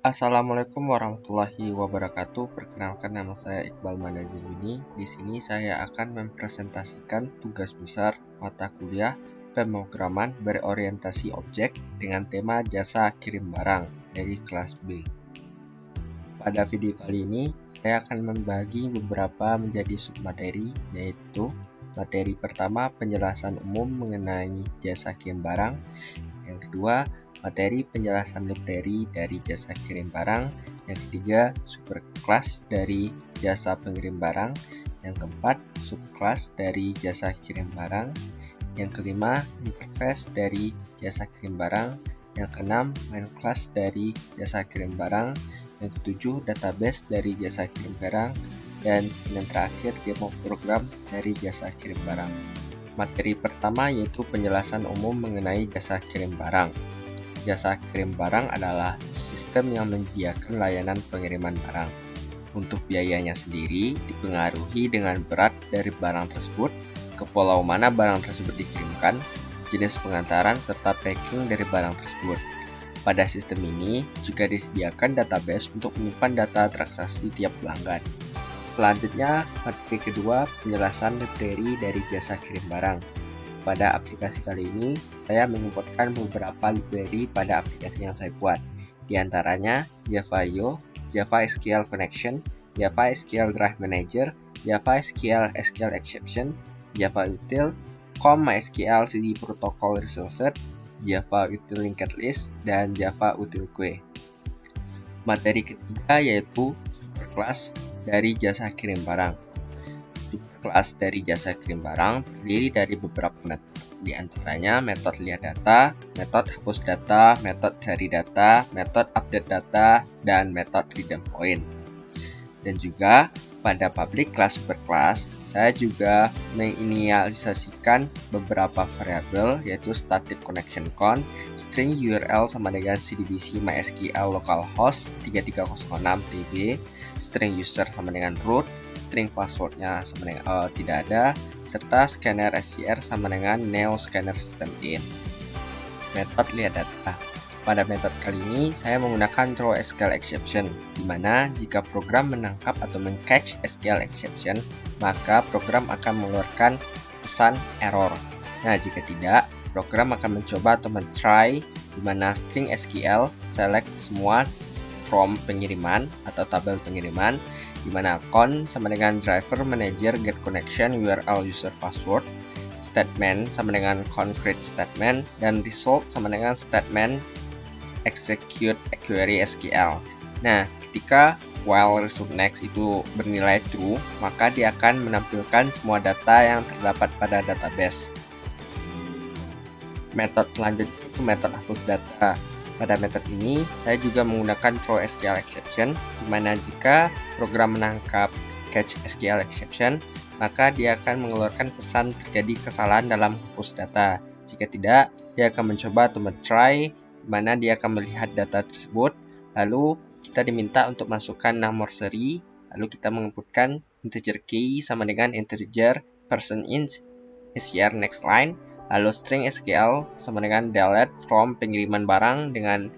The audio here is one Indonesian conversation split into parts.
Assalamualaikum warahmatullahi wabarakatuh. Perkenalkan, nama saya Iqbal Manaziluni. Di sini saya akan mempresentasikan tugas besar mata kuliah pemrograman berorientasi objek dengan tema jasa kirim barang dari kelas B. Pada video kali ini, saya akan membagi beberapa menjadi submateri, yaitu materi pertama penjelasan umum mengenai jasa kirim barang, yang kedua materi penjelasan materi dari jasa kirim barang, yang ketiga superkelas dari jasa pengirim barang, yang keempat subkelas dari jasa kirim barang, yang kelima interface dari jasa kirim barang, yang keenam main class dari jasa kirim barang, yang ketujuh database dari jasa kirim barang, dan yang terakhir demo program dari jasa kirim barang. Materi pertama yaitu penjelasan umum mengenai jasa kirim barang. Jasa kirim barang adalah sistem yang menyediakan layanan pengiriman barang. Untuk biayanya sendiri dipengaruhi dengan berat dari barang tersebut, ke pulau mana barang tersebut dikirimkan, jenis pengantaran, serta packing dari barang tersebut. Pada sistem ini juga disediakan database untuk menyimpan data transaksi tiap pelanggan. Selanjutnya, materi kedua penjelasan library dari jasa kirim barang. Pada aplikasi kali ini, saya mengimpортkan beberapa library pada aplikasi yang saya buat. Di antaranya Java.io, Java SQL Connection, Java SQL Drive Manager, Java SQL SQL Exception, Java Util, COM MySQL CD Protocol Resources, Java Util Linked List, dan Java Util Queue. Materi ketiga yaitu superkelas dari jasa kirim barang. Kelas dari jasa kirim barang terdiri dari beberapa metode, di antaranya metode lihat data, metode hapus data, metode cari data, metode update data, dan metode redeem point. Dan juga pada public class per class, saya juga menginisialisasikan beberapa variabel, yaitu static connection count, string URL sama dengan CDBC MySQL localhost 3306 TB, string user sama dengan root, string passwordnya sama dengan tidak ada, serta scanner SCR sama dengan neo scanner system in. Metode lihat data. Pada metode kali ini saya menggunakan throw SQL exception, di mana jika program menangkap atau men-catch SQL exception, maka program akan mengeluarkan pesan error. Nah, jika tidak, program akan mencoba atau men-try, di mana string SQL select semua from pengiriman atau tabel pengiriman, di mana con sama dengan driver manager get connection URL user password, statement sama dengan concrete statement, dan result sama dengan statement execute query SQL. Nah, ketika while result next itu bernilai true, maka dia akan menampilkan semua data yang terdapat pada database. Metode selanjutnya itu metode hapus data. Pada metode ini, saya juga menggunakan throw SQL exception, di mana jika program menangkap catch SQL exception, maka dia akan mengeluarkan pesan terjadi kesalahan dalam hapus data. Jika tidak, dia akan mencoba atau men-try, di mana dia akan melihat data tersebut, lalu kita diminta untuk masukkan nomor seri, lalu kita menginputkan integer key sama dengan integer person int SCR next line, lalu string SQL sama dengan delete from pengiriman barang dengan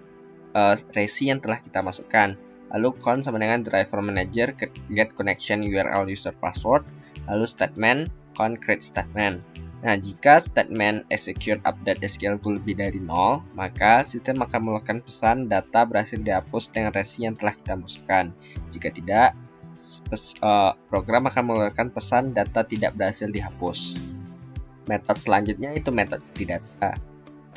resi yang telah kita masukkan, lalu con sama dengan driver manager get connection URL user password, lalu statement concrete statement. Nah, jika statement execute update SQL itu lebih dari 0, maka sistem akan mengeluarkan pesan data berhasil dihapus dengan resi yang telah kita masukkan. Jika tidak, program akan mengeluarkan pesan data tidak berhasil dihapus. Metode selanjutnya itu metode cari data.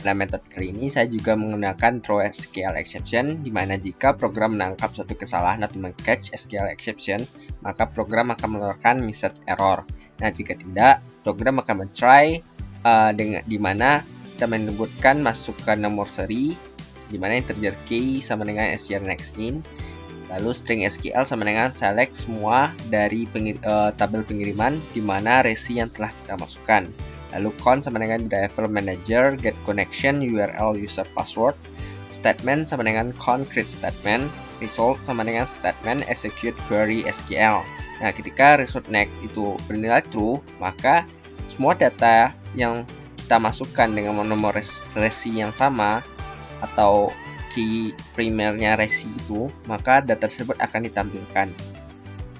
Pada metode kali ini saya juga menggunakan throw SQL exception, di mana jika program menangkap suatu kesalahan atau men-catch SQL exception, maka program akan mengeluarkan message error. Nah, jika tidak, program akan men-try di mana kita menyebutkan masukkan nomor seri, di mana integer key sama dengan SCR next in, lalu string SQL sama dengan select semua dari tabel pengiriman di mana resi yang telah kita masukkan. Lalu con sama dengan driver manager get connection URL user password, statement sama dengan concrete statement, result sama dengan statement execute query SQL. Nah, ketika result next itu bernilai true, maka semua data yang kita masukkan dengan nomor resi yang sama atau key primernya resi itu, maka data tersebut akan ditampilkan.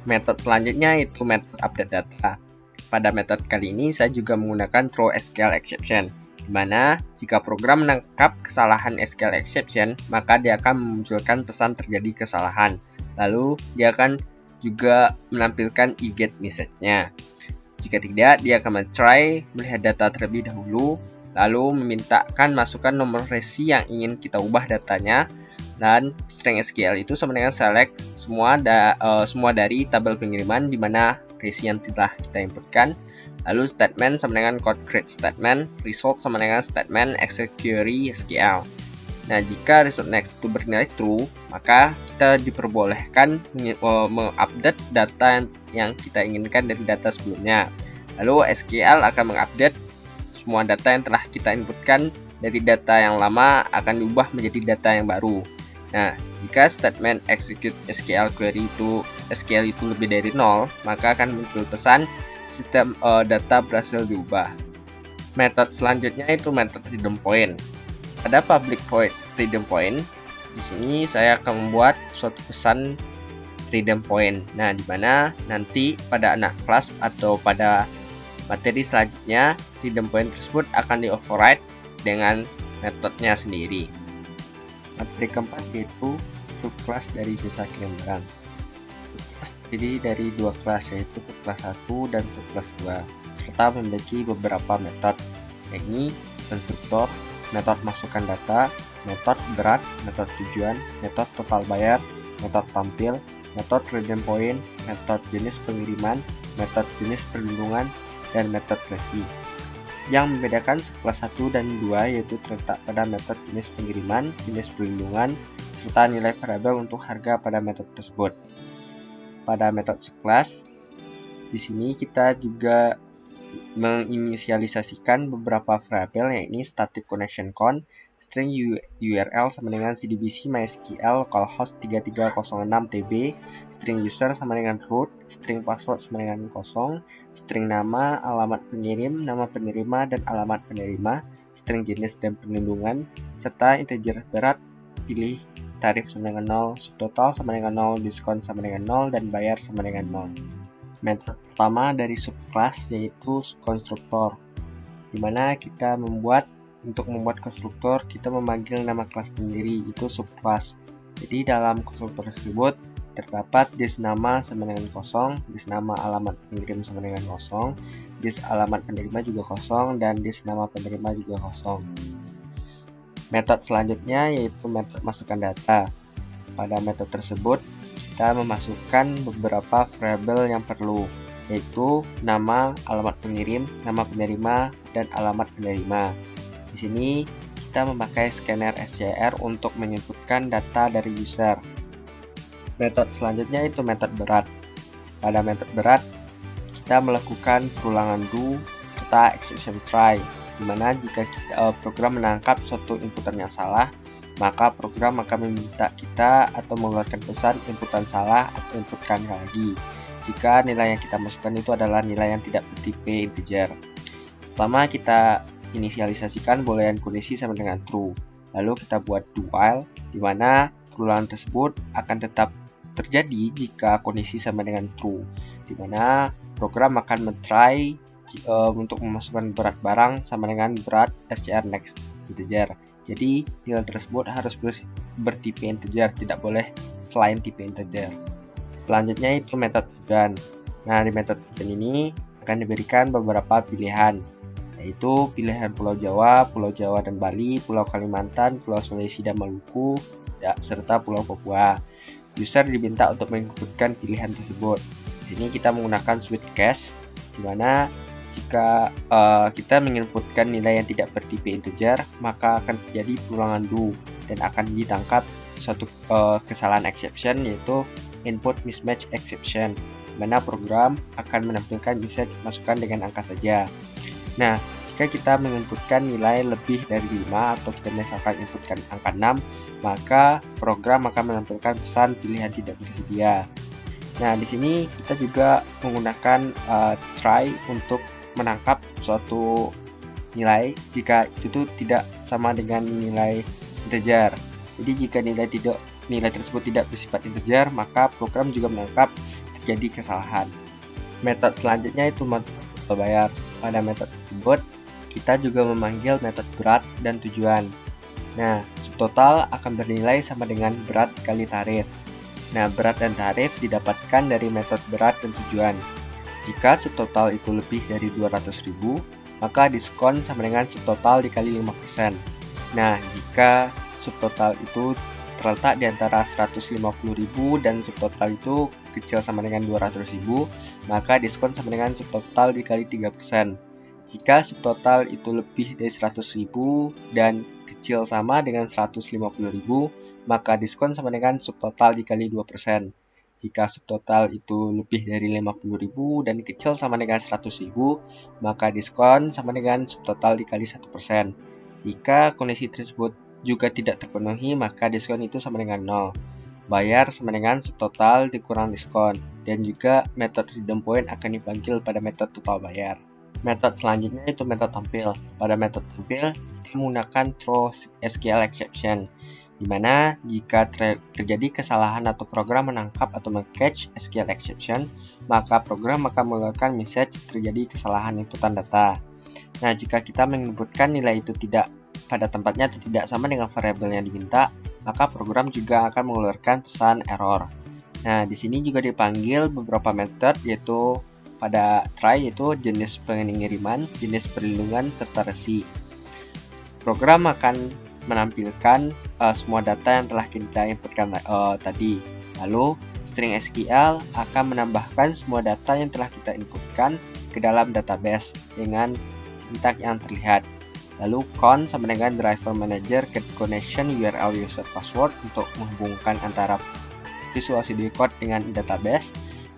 Metode selanjutnya itu metode update data. Pada metode kali ini saya juga menggunakan throw SQL exception, di mana jika program menangkap kesalahan SQL exception, maka dia akan memunculkan pesan terjadi kesalahan. Lalu dia akan juga menampilkan eGet message-nya. Jika tidak, dia akan men-try melihat data terlebih dahulu, lalu memintakan masukan nomor resi yang ingin kita ubah datanya, dan string SQL itu sama dengan select semua dari tabel pengiriman di mana resi yang telah kita inputkan. Lalu statement sama dengan code create statement, result sama dengan statement execute query SQL. Nah, jika result next itu bernilai true, maka kita diperbolehkan mengupdate data yang kita inginkan dari data sebelumnya. Lalu SQL akan mengupdate semua data yang telah kita inputkan dari data yang lama akan diubah menjadi data yang baru. Nah, jika statement execute SQL query SQL itu lebih dari 0, maka akan muncul pesan sistem data berhasil diubah. Metode selanjutnya itu metode redeem point. Pada public void redeem point, di sini saya akan membuat suatu pesan redeem point. Nah, di mana nanti pada anak kelas atau pada materi selanjutnya redeem point tersebut akan di-override dengan metodenya sendiri. Materi keempat yaitu subclass dari jasa kirim barang. Subclass terdiri dari dua kelas, yaitu kelas 1 dan kelas 2, serta memiliki beberapa metode, yakni konstruktor, metode masukkan data, metode berat, metode tujuan, metode total bayar, metode tampil, metode redeem point, metode jenis pengiriman, metode jenis perlindungan, dan metode resi. Yang membedakan subclass 1 dan 2 yaitu terletak pada metode jenis pengiriman, jenis perlindungan, serta nilai variabel untuk harga pada metode tersebut. Pada metode subclass, di sini kita juga menginisialisasikan beberapa variabel, yakni static connection count, string URL sama dengan CDBC MySQL localhost 3306 TB, string user sama dengan root, string password sama dengan 0, string nama, alamat pengirim, nama penerima, dan alamat penerima, string jenis dan perlindungan, serta integer berat, pilih tarif sama dengan 0, subtotal sama dengan 0, diskon sama dengan 0, dan bayar sama dengan 0. Metode pertama dari subclass yaitu konstruktor, di mana kita untuk membuat konstruktor kita memanggil nama kelas sendiri, itu subclass. Jadi dalam konstruktor tersebut terdapat dis nama sama dengan 0, dis nama alamat pengirim sama dengan 0, dis alamat penerima juga 0, dan dis nama penerima juga 0. Metode selanjutnya yaitu metode masukkan data. Pada metode tersebut kita memasukkan beberapa variabel yang perlu, yaitu nama, alamat pengirim, nama penerima, dan alamat penerima. Di sini kita memakai scanner SCR untuk menginputkan data dari user. Metode selanjutnya itu metode berat. Pada metode berat, kita melakukan perulangan do serta exception try, di mana jika program menangkap suatu inputan yang salah, maka program akan meminta kita atau mengeluarkan pesan inputan salah atau inputkan lagi jika nilai yang kita masukkan itu adalah nilai yang tidak bertipe integer. Pertama, kita inisialisasikan boolean kondisi sama dengan true, lalu kita buat do while, di mana perulangan tersebut akan tetap terjadi jika kondisi sama dengan true, di mana program akan men-try untuk memasukkan berat barang sama dengan berat SCR next integer. Jadi nilai tersebut harus bertipe integer, tidak boleh selain tipe integer. Selanjutnya itu metode tujuan. Nah, di metode tujuan ini akan diberikan beberapa pilihan, yaitu pilihan Pulau Jawa dan Bali, Pulau Kalimantan, Pulau Sulawesi dan Maluku, serta Pulau Papua. User diminta untuk menginputkan pilihan tersebut. Di sini kita menggunakan switch case, di mana jika kita menginputkan nilai yang tidak bertipe integer, maka akan terjadi perulangan do dan akan ditangkap suatu kesalahan exception, yaitu input mismatch exception, di mana program akan menampilkan message masukan dengan angka saja. Nah, jika kita menginputkan nilai lebih dari 5 atau kita misalkan inputkan angka 6, maka program akan menampilkan pesan pilihan tidak tersedia. Nah, di sini kita juga menggunakan try untuk menangkap suatu nilai jika itu tidak sama dengan nilai integer. Jadi jika nilai tersebut tidak bersifat integer, maka program juga menangkap terjadi kesalahan. Metode selanjutnya itu metode total bayar. Pada metode tersebut, kita juga memanggil metode berat dan tujuan. Nah, subtotal akan bernilai sama dengan berat kali tarif. Nah, berat dan tarif didapatkan dari metode berat dan tujuan. Jika subtotal itu lebih dari 200.000, maka diskon sama dengan subtotal dikali 5%. Nah, jika subtotal itu terletak di antara 150.000 dan subtotal itu kecil sama dengan 200.000, maka diskon sama dengan subtotal dikali 3%. Jika subtotal itu lebih dari 100.000 dan kecil sama dengan 150.000, maka diskon sama dengan subtotal dikali 2%. Jika subtotal itu lebih dari 50.000 dan kecil sama dengan 100.000, maka diskon sama dengan subtotal dikali 1%. Jika kondisi tersebut juga tidak terpenuhi, maka diskon itu sama dengan 0. Bayar sama dengan subtotal dikurang diskon, dan juga metode redeem point akan dipanggil pada metode total bayar. Metode selanjutnya itu metode tampil. Pada metode tampil, kita menggunakan throw SQL exception, di mana jika terjadi kesalahan atau program menangkap atau meng-catch SQL exception, maka program akan mengeluarkan message terjadi kesalahan inputan data. Nah, jika kita menyebutkan nilai itu tidak pada tempatnya atau tidak sama dengan variabel yang diminta, maka program juga akan mengeluarkan pesan error. Nah, di sini juga dipanggil beberapa metode, yaitu pada try yaitu jenis pengiriman, jenis perlindungan, serta resi. Program akan menampilkan semua data yang telah kita inputkan tadi. Lalu string SQL akan menambahkan semua data yang telah kita inputkan ke dalam database dengan sintak yang terlihat. Lalu con sama dengan driver manager get connection URL user password untuk menghubungkan antara Visual Studio Code dengan database.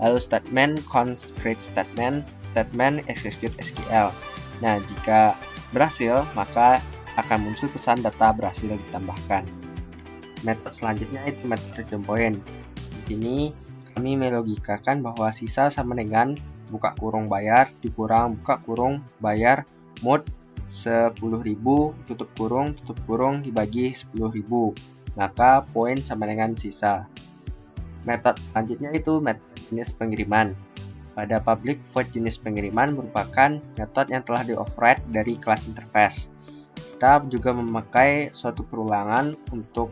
Lalu statement const create statement execute SQL. Nah, jika berhasil, maka akan muncul pesan data berhasil ditambahkan. Metode selanjutnya itu metode redeem point. Di sini kami melogikakan bahwa sisa sama dengan buka kurung bayar dikurang buka kurung bayar mod 10.000 tutup kurung dibagi 10.000, maka poin sama dengan sisa. Metode selanjutnya itu metode jenis pengiriman. Pada public void jenis pengiriman merupakan metode yang telah di-override dari kelas interface. Kita juga memakai suatu perulangan untuk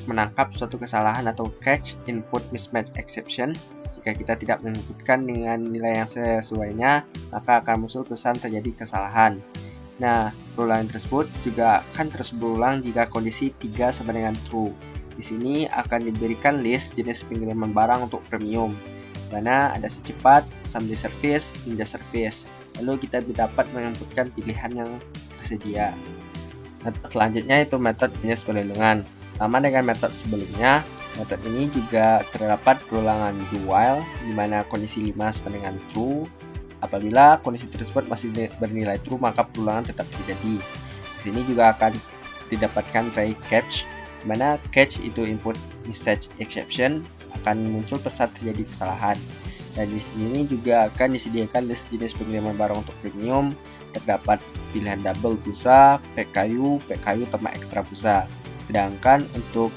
menangkap suatu kesalahan atau catch input mismatch exception. Jika kita tidak menginputkan dengan nilai yang sesuainya, maka akan muncul pesan terjadi kesalahan. Nah, perulangan tersebut juga akan terus berulang jika kondisi 3 sama dengan true. Di sini akan diberikan list jenis pengiriman barang untuk premium, di mana ada secepat, someday service, ninja service. Lalu kita dapat menginputkan pilihan yang tersedia. Metode selanjutnya itu metode jenis perlindungan. Sama dengan metode sebelumnya, metode ini juga terdapat perulangan do while, di mana kondisi 5 sama dengan true. Apabila kondisi tersebut masih bernilai true, maka perulangan tetap terjadi. Di sini juga akan didapatkan try catch, di mana catch itu input message exception, akan muncul pesan terjadi kesalahan. Dan di sini juga akan disediakan list jenis pengiriman barang untuk premium. Terdapat pilihan double busa, PKU tambah ekstra busa. Sedangkan untuk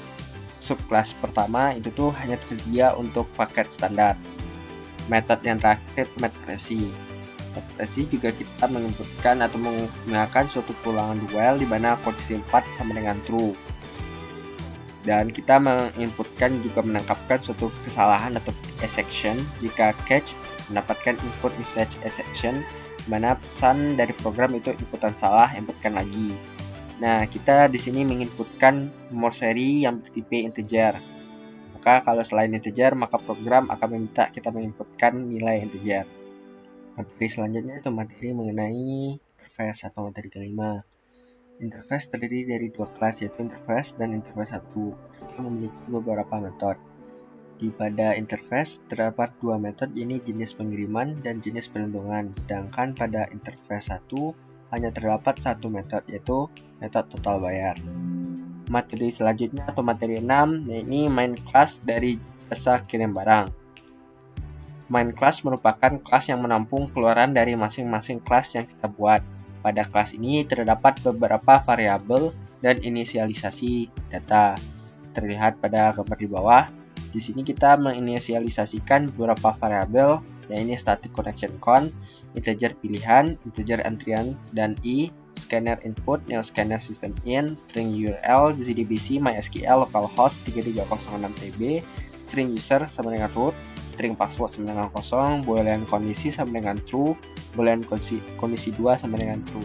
subclass pertama itu tuh hanya tersedia untuk paket standar. Metode yang terakhir itu metode resi. Metode resi juga kita menginputkan atau menggunakan suatu perulangan duel di mana kondisi 4 sama dengan true. Dan kita menginputkan juga menangkapkan suatu kesalahan atau exception jika catch mendapatkan input message exception, di mana pesan dari program itu inputan salah, inputkan lagi. Nah, kita di sini menginputkan nomor seri yang bertipe integer. Maka kalau selain integer, maka program akan meminta kita menginputkan nilai integer. Materi selanjutnya itu materi mengenai interface atau materi kelima. Interface terdiri dari dua kelas, yaitu interface dan interface 1. Kita memiliki beberapa metode. Pada interface terdapat dua metode, ini jenis pengiriman dan jenis perlindungan. Sedangkan pada interface 1 hanya terdapat satu metode, yaitu metode total bayar. Materi selanjutnya atau materi 6, yaitu main class dari jasa kirim barang. Main class merupakan kelas yang menampung keluaran dari masing-masing kelas yang kita buat. Pada kelas ini terdapat beberapa variabel dan inisialisasi data. terlihat pada gambar di bawah. Di sini kita menginisialisasikan beberapa variabel, yaitu static connection count, integer pilihan, integer antrian, dan i, scanner input, neo scanner system in, string URL, JDBC, MySQL, localhost 3306 TB, string user sama dengan root, string password sama dengan kosong, boolean kondisi sama dengan true, boolean kondisi 2 sama dengan true.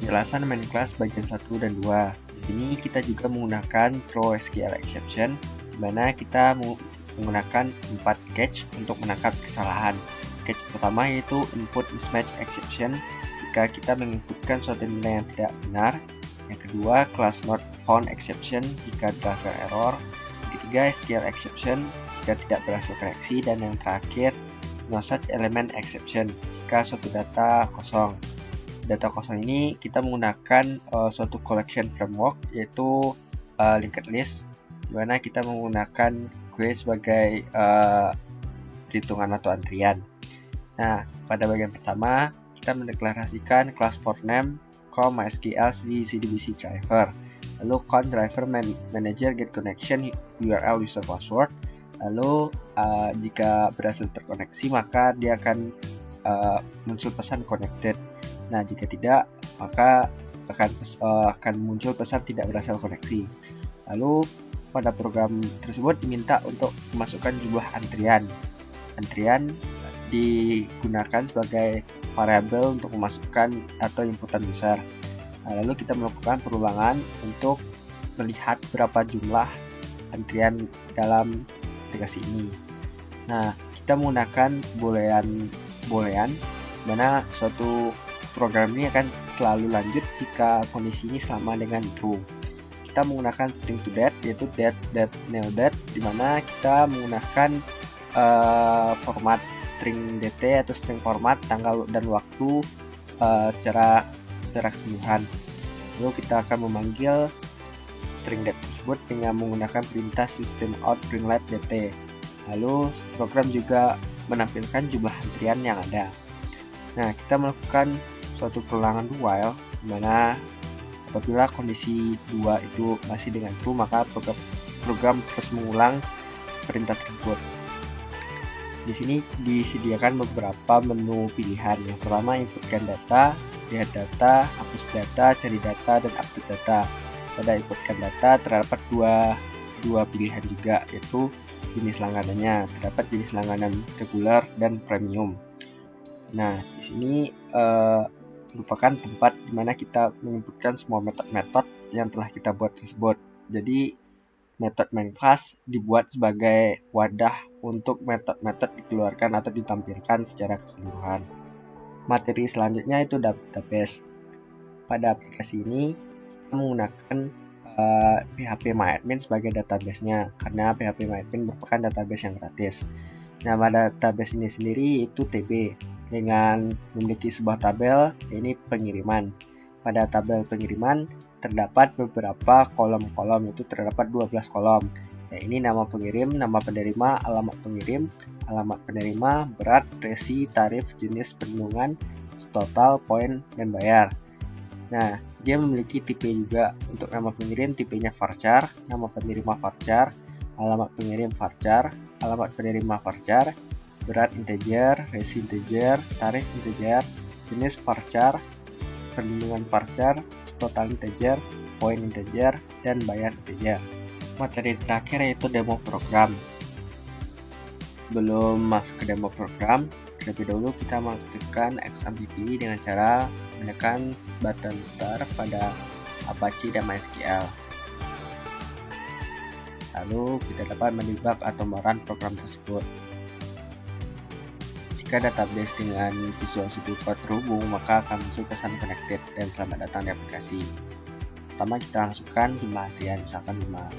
Penjelasan main class bagian 1 dan 2. Di sini kita juga menggunakan throw SQL exception, di mana kita menggunakan 4 catch untuk menangkap kesalahan. Catch pertama yaitu input mismatch exception, jika kita menginputkan suatu nilai yang tidak benar. Yang kedua, class not found exception, jika driver error. Yang ketiga, SQL exception, jika tidak berhasil koneksi. Dan yang terakhir, no such element exception, jika suatu data kosong. Data kosong ini kita menggunakan suatu collection framework, yaitu linked list, di mana kita menggunakan queue sebagai perhitungan atau antrian. Nah, pada bagian pertama kita mendeklarasikan class for name, MySQL JDBC driver, lalu count driver manager get connection URL user password. Lalu jika berhasil terkoneksi maka dia akan muncul pesan connected. Nah, jika tidak maka akan muncul pesan tidak berhasil koneksi. Lalu pada program tersebut diminta untuk memasukkan jumlah antrian. Antrian digunakan sebagai variabel untuk memasukkan atau inputan user. Lalu kita melakukan perulangan untuk melihat berapa jumlah antrian dalam aplikasi ini. Nah, kita menggunakan boolean, mana suatu program ini akan selalu lanjut jika kondisi ini sama dengan true. Kita menggunakan string to date, yaitu date, neo date, di mana kita menggunakan format string dt atau string format tanggal dan waktu secara keseluruhan. Lalu kita akan memanggil string date tersebut dengan menggunakan perintah system out bring let dt. Lalu program juga menampilkan jumlah antrian yang ada. Nah, kita melakukan suatu perulangan while, di mana apabila kondisi 2 itu masih dengan true maka program terus mengulang perintah tersebut. Di sini disediakan beberapa menu pilihan. Yang pertama, inputkan data, lihat data, hapus data, cari data, dan update data. Pada inputkan data terdapat dua pilihan juga, yaitu jenis langganannya. Terdapat jenis langganan regular dan premium. Nah, di sini merupakan tempat di mana kita menginputkan semua metode-metode yang telah kita buat tersebut. Jadi metode main class dibuat sebagai wadah untuk metode-metode dikeluarkan atau ditampilkan secara keseluruhan. Materi selanjutnya itu database. Pada aplikasi ini kita menggunakan phpMyAdmin sebagai database-nya, karena phpMyAdmin merupakan database yang gratis. Nama database ini sendiri itu TB, dengan memiliki sebuah tabel, ini pengiriman. Pada tabel pengiriman terdapat beberapa kolom-kolom, yaitu terdapat 12 kolom. Ya, ini nama pengirim, nama penerima, alamat pengirim, alamat penerima, berat, resi, tarif, jenis perlindungan, total, poin, dan bayar. Nah, dia memiliki tipe juga. Untuk nama pengirim tipenya varchar, nama penerima varchar, alamat pengirim varchar, alamat penerima varchar, berat integer, resi integer, tarif integer, jenis varchar, perlindungan varchar, total integer, poin integer, dan bayar integer. Materi terakhir yaitu demo program. Belum masuk ke demo program, terlebih dahulu kita mengaktifkan XAMPP dengan cara menekan button start pada Apache dan MySQL. Lalu kita dapat mendebug atau merun program tersebut. Jika database dengan Visual Studio Code terhubung, maka akan muncul pesan connected dan selamat datang di aplikasi. Pertama kita masukkan jumlah antrian, misalkan 5.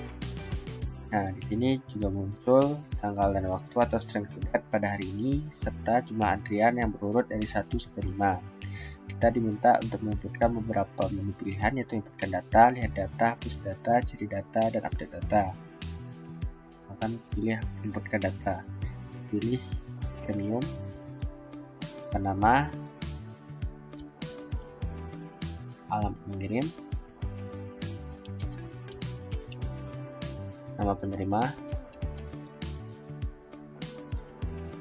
Nah, di sini juga muncul tanggal dan waktu atau string to date pada hari ini, serta jumlah antrian yang berurut dari 1 sampai 5. Kita diminta untuk menginputkan beberapa menu pilihan, yaitu inputkan data, lihat data, hapus data, cari data, dan update data. Misalkan pilih inputkan data, pilih premium, nama, alamat pengirim. nama penerima,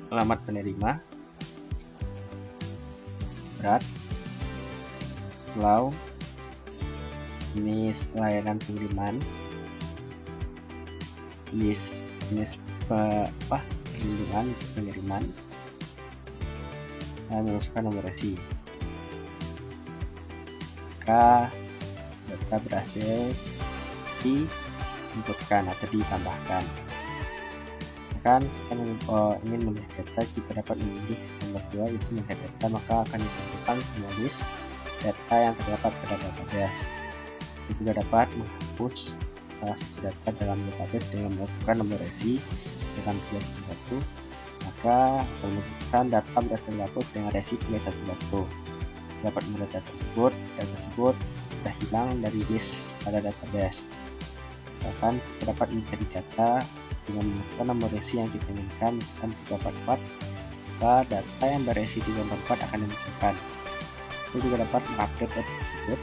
alamat penerima, berat, pulau, jenis layanan pengiriman, jenis pengiriman, dan memasukkan nomor resi. Jika data berhasil diinputkan atau ditambahkan, kan kita ingin melihat data. Jika dapat memilih nomor 2 itu melihat data, maka akan ditentukan semua list data yang terdapat pada database. Kita juga dapat menghapus salah satu data dalam database dengan melakukan nomor resi dengan pilih satu, maka menunjukkan data berhasil dihapus dengan resi pilih satu. Dapat melihat data tersebut sudah hilang dari list pada database. Bahkan kita dapat mencari data dengan menggunakan nomor resi yang kita inginkan, dan 344, maka data yang berresi 344 akan dimunculkan. Kita juga dapat mengupdate data tersebut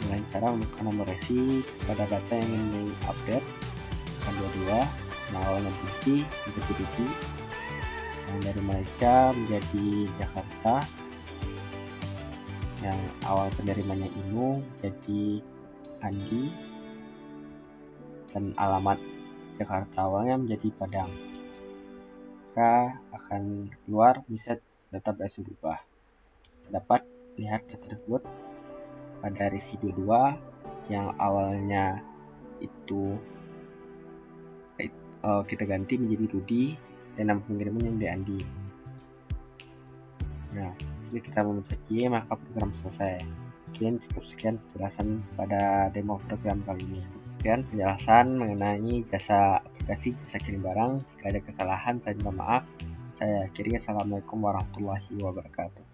dengan cara memasukkan nomor resi pada data yang ingin diupdate. 22 yang awalnya Binti menjadi Diki, yang dari Malaysia menjadi Jakarta, yang awal penerimanya Inu jadi Andi, dan alamat Jakarta awalnya menjadi Padang. Maka akan keluar bisa data berhasil berubah. Dapat lihat data tersebut pada review 2 yang awalnya itu kita ganti menjadi Rudi dan nama pengiriman yang di Andi. Nah, jika kita memencet Y maka program selesai. Sekian penjelasan pada demo program kali ini. Sekian penjelasan mengenai jasa aplikasi jasa kirim barang. Jika ada kesalahan saya minta maaf. Saya akhiri. Assalamualaikum warahmatullahi wabarakatuh.